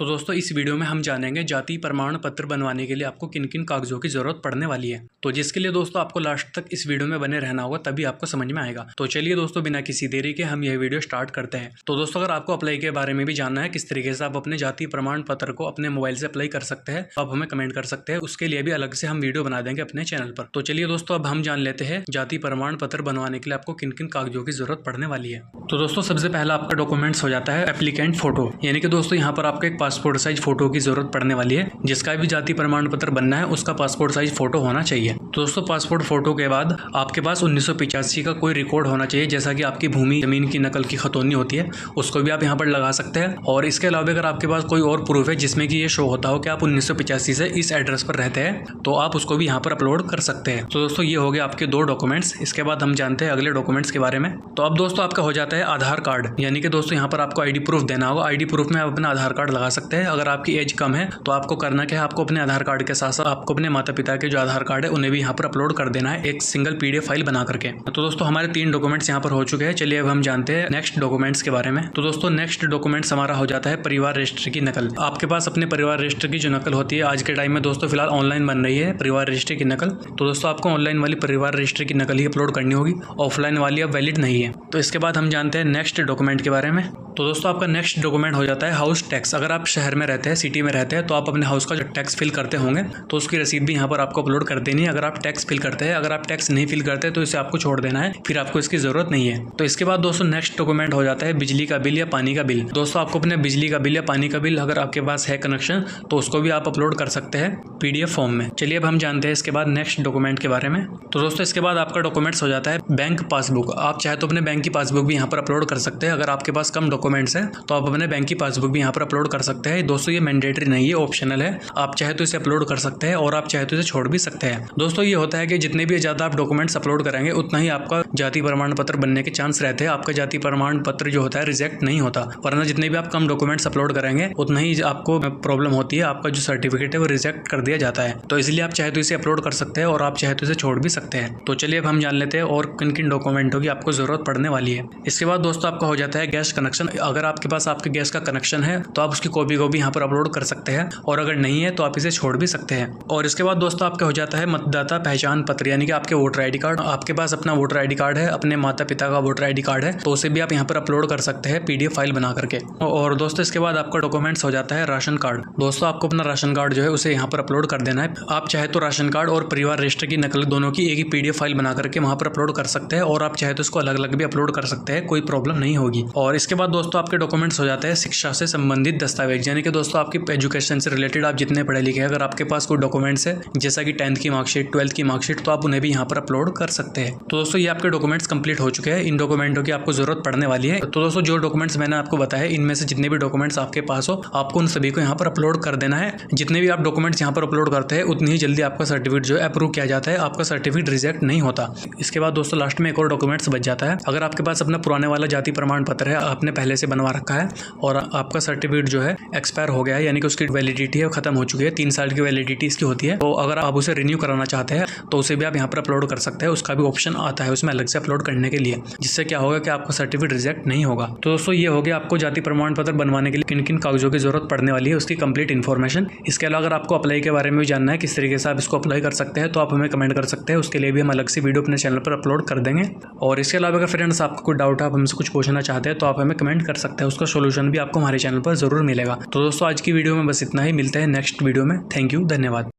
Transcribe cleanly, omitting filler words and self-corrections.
तो दोस्तों इस वीडियो में हम जानेंगे जाति प्रमाण पत्र बनवाने के लिए आपको किन किन कागजों की जरूरत पड़ने वाली है। तो जिसके लिए दोस्तों आपको लास्ट तक इस वीडियो में बने रहना होगा, तभी आपको समझ में आएगा। तो चलिए दोस्तों बिना किसी देरी के हम यह वीडियो स्टार्ट करते हैं। तो दोस्तों अगर आपको अप्लाई के बारे में भी जानना है, किस तरीके से आप अपने जाति प्रमाण पत्र को अपने मोबाइल से अप्लाई कर सकते हैं, तो आप हमें कमेंट कर सकते हैं। उसके लिए भी अलग से हम वीडियो बना देंगे अपने चैनल पर। तो चलिए दोस्तों अब हम जान लेते हैं जाति प्रमाण पत्र बनवाने के लिए आपको किन किन कागजों की जरूरत पड़ने वाली है। तो दोस्तों सबसे पहला आपका डॉक्यूमेंट्स हो जाता है एप्लीकेंट फोटो, यानी कि दोस्तों यहाँ पर आपको एक पासपोर्ट साइज फोटो की जरूरत पड़ने वाली है। जिसका भी जाति प्रमाण पत्र बनना है उसका पासपोर्ट साइज फोटो होना चाहिए। तो दोस्तों पासपोर्ट फोटो के बाद आपके पास 1985 का कोई रिकॉर्ड होना चाहिए, जैसा कि आपकी भूमि जमीन की नकल की खतौनी होती है, उसको भी आप यहाँ पर लगा सकते हैं। और इसके अलावा अगर आपके पास कोई और प्रूफ है जिसमें कि ये शो होता हो कि आप 1985 से इस एड्रेस पर रहते हैं, तो आप उसको भी यहाँ पर अपलोड कर सकते हैं। तो दोस्तों ये हो गए आपके दो डॉक्यूमेंट्स। इसके बाद हम जानते हैं अगले डॉक्यूमेंट्स के बारे में। तो अब दोस्तों आपका हो जाता है आधार कार्ड, यानी कि दोस्तों यहाँ पर आपको आईडी प्रूफ देना होगा। आईडी प्रूफ में आप अपना आधार कार्ड लगा सकते हैं। अगर आपकी एज कम है तो आपको करना क्या है, आपको अपने आधार कार्ड के साथ साथ आपको अपने माता पिता के जो आधार कार्ड है उन्हें भी यहाँ पर अपलोड कर देना है, एक सिंगल पीडीएफ फाइल बना करके। तो दोस्तों हमारे 3 डॉक्यूमेंट्स यहाँ पर हो चुके हैं। चलिए अब हम जानते हैं नेक्स्ट डॉक्यूमेंट्स के बारे में। तो दोस्तों नेक्स्ट डॉक्यूमेंट्स हमारा हो जाता है परिवार रजिस्टर की नकल। आपके पास अपने परिवार रजिस्टर की जो नकल होती है, आज के टाइम में दोस्तों फिलहाल ऑनलाइन बन रही है परिवार रजिस्टर की नकल। तो दोस्तों आपको ऑनलाइन वाली परिवार रजिस्टर की नकल ही अपलोड करनी होगी, ऑफलाइन वाली अब वैलिड नहीं है। तो इसके बाद हम जानते हैं नेक्स्ट डॉक्यूमेंट के बारे में। तो दोस्तों आपका नेक्स्ट डॉक्यूमेंट हो जाता है हाउस टैक्स। अगर आप शहर में रहते हैं, सिटी में रहते हैं, तो आप अपने हाउस का जो टैक्स फिल करते होंगे तो उसकी रसीद भी यहाँ पर आपको अपलोड कर देनी है। अगर आप टैक्स फिल करते हैं, अगर आप टैक्स नहीं फिल करते तो इसे आपको छोड़ देना है, फिर आपको इसकी जरूरत नहीं है। तो इसके बाद दोस्तों नेक्स्ट डॉक्यूमेंट हो जाता है बिजली का बिल या पानी का बिल। दोस्तों आपको अपने बिजली का बिल या पानी का बिल अगर आपके पास है कनेक्शन, तो उसको भी आप अपलोड कर सकते हैं पीडीएफ फॉर्म में। चलिए अब हम जानते हैं इसके बाद नेक्स्ट डॉक्यूमेंट के बारे में। तो दोस्तों इसके बाद आपका डॉक्यूमेंट्स हो जाता है बैंक पासबुक। आप चाहे तो अपने बैंक की पासबुक भी यहाँ पर अपलोड कर सकते हैं। अगर आपके पास कम डॉक्यूमेंट्स है तो आप अपने बैंक की पासबुक भी यहाँ पर अपलोड कर सकते हैं। दोस्तों ये मैंडेटरी नहीं है, ऑप्शनल है। आप चाहे तो इसे अपलोड कर सकते हैं और आप चाहे तो इसे छोड़ भी सकते हैं। दोस्तों ये होता है कि जितने भी ज्यादा आप डॉक्यूमेंट्स अपलोड करेंगे उतना ही आपका जाति प्रमाण पत्र बनने के चांस रहते हैं। आपका जाति प्रमाण पत्र जो होता है रिजेक्ट नहीं होता, वरना जितने भी आप कम डॉक्यूमेंट्स अपलोड करेंगे उतना ही आपको प्रॉब्लम होती है, आपका जो सर्टिफिकेट है वो रिजेक्ट कर दिया जाता है। तो इसलिए आप चाहे तो इसे अपलोड कर सकते हैं और आप चाहे तो इसे छोड़ भी सकते हैं। तो चलिए अब हम जान लेते हैं और किन किन डॉक्यूमेंटों की आपको जरूरत पड़ने वाली है। इसके बाद दोस्तों आपका हो जाता है गैस कनेक्शन। अगर आपके पास आपके गैस का कनेक्शन है तो आप उसकी कॉपी को भी यहाँ पर अपलोड कर सकते हैं, और अगर नहीं है तो आप इसे छोड़ भी सकते हैं। और इसके बाद दोस्तों आपका हो जाता है मतदाता पहचान पत्र, यानी कि आपके वोटर आईडी कार्ड। आपके पास अपना वोटर आईडी कार्ड है, अपने माता पिता का वोटर आईडी कार्ड है, तो उसे भी आप यहाँ पर अपलोड कर सकते हैं पीडीएफ फाइल बना करके। और दोस्तों इसके बाद आपका डॉक्यूमेंट्स हो जाता है राशन कार्ड। दोस्तों आपको अपना राशन कार्ड जो है उसे यहाँ पर अपलोड कर देना है। आप चाहे तो राशन कार्ड और परिवार रजिस्टर की नकल दोनों की एक ही पीडीएफ फाइल बना करके वहाँ पर अपलोड कर सकते हैं, और आप चाहे तो इसको अलग अलग भी अपलोड कर सकते हैं, कोई प्रॉब्लम नहीं होगी। और इसके बाद दोस्तों आपके डॉक्यूमेंट्स हो जाते हैं शिक्षा से संबंधित दस्तावेज, यानी कि दोस्तों आपकी एजुकेशन से रिलेटेड आप जितने पढ़े लिखे हैं, अगर आपके पास कोई डॉक्यूमेंट्स है जैसा कि 10th की मार्कशीट, 12th की मार्कशीट, तो आप उन्हें भी यहाँ पर अपलोड कर सकते हैं। तो दोस्तों ये आपके डॉक्यूमेंट्स कंप्लीट हो चुके हैं। इन डॉक्यूमेंटों की आपको जरूरत पड़ने वाली है। तो दोस्तों जो डॉक्यूमेंट्स मैंने आपको बताया, इनमें से जितने भी डॉक्यूमेंट्स आपके पास हो, आपको उन सभी को यहाँ पर अपलोड कर देना है। जितने भी आप डॉक्यूमेंट्स यहाँ पर अपलोड करते हैं उतनी ही जल्दी आपका सर्टिफिकेट जो है अप्रूव किया जाता है, आपका सर्टिफिकेट रिजेक्ट नहीं होता। इसके बाद दोस्तों लास्ट में एक और डॉक्यूमेंट्स बच जाता है। अगर आपके पास अपना पुराने वाला जाति प्रमाण पत्र है, आपने पहले से बनवा रखा है और आपका सर्टिफिकेट जो है एक्सपायर हो गया है, यानी कि उसकी वैलिडिटी है खत्म हो चुकी है, 3 साल की वैलिडिटी इसकी होती है, तो अगर आप उसे रिन्यू कराना चाहते हैं तो उसे भी आप यहाँ पर अपलोड कर सकते हैं। उसका भी ऑप्शन आता है उसमें अलग से अपलोड करने के लिए, जिससे क्या होगा कि आपका सर्टिफिकेट रिजेक्ट नहीं होगा। तो दोस्तों ये हो गया आपको जाति प्रमाण पत्र बनवाने के लिए किन किन कागजों की जरूरत पड़ने वाली है उसकी कंप्लीट इन्फॉर्मेशन। इसके अलावा अगर आपको अप्लाई के बारे में भी जानना है, किस तरीके से आप इसको अप्लाई कर सकते हैं, तो आप हमें कमेंट कर सकते हैं। उसके लिए भी हम अलग से वीडियो अपने चैनल पर अपलोड कर देंगे। और इसके अलावा अगर फ्रेंड्स आपको कोई डाउट है, आप हमसे कुछ पूछना चाहते हैं, तो आप हमें कमेंट कर सकते हैं। उसका सोल्यूशन भी आपको हमारे चैनल पर जरूर मिलेगा। तो दोस्तों आज की वीडियो में बस इतना ही। मिलते हैं नेक्स्ट वीडियो में। थैंक यू, धन्यवाद।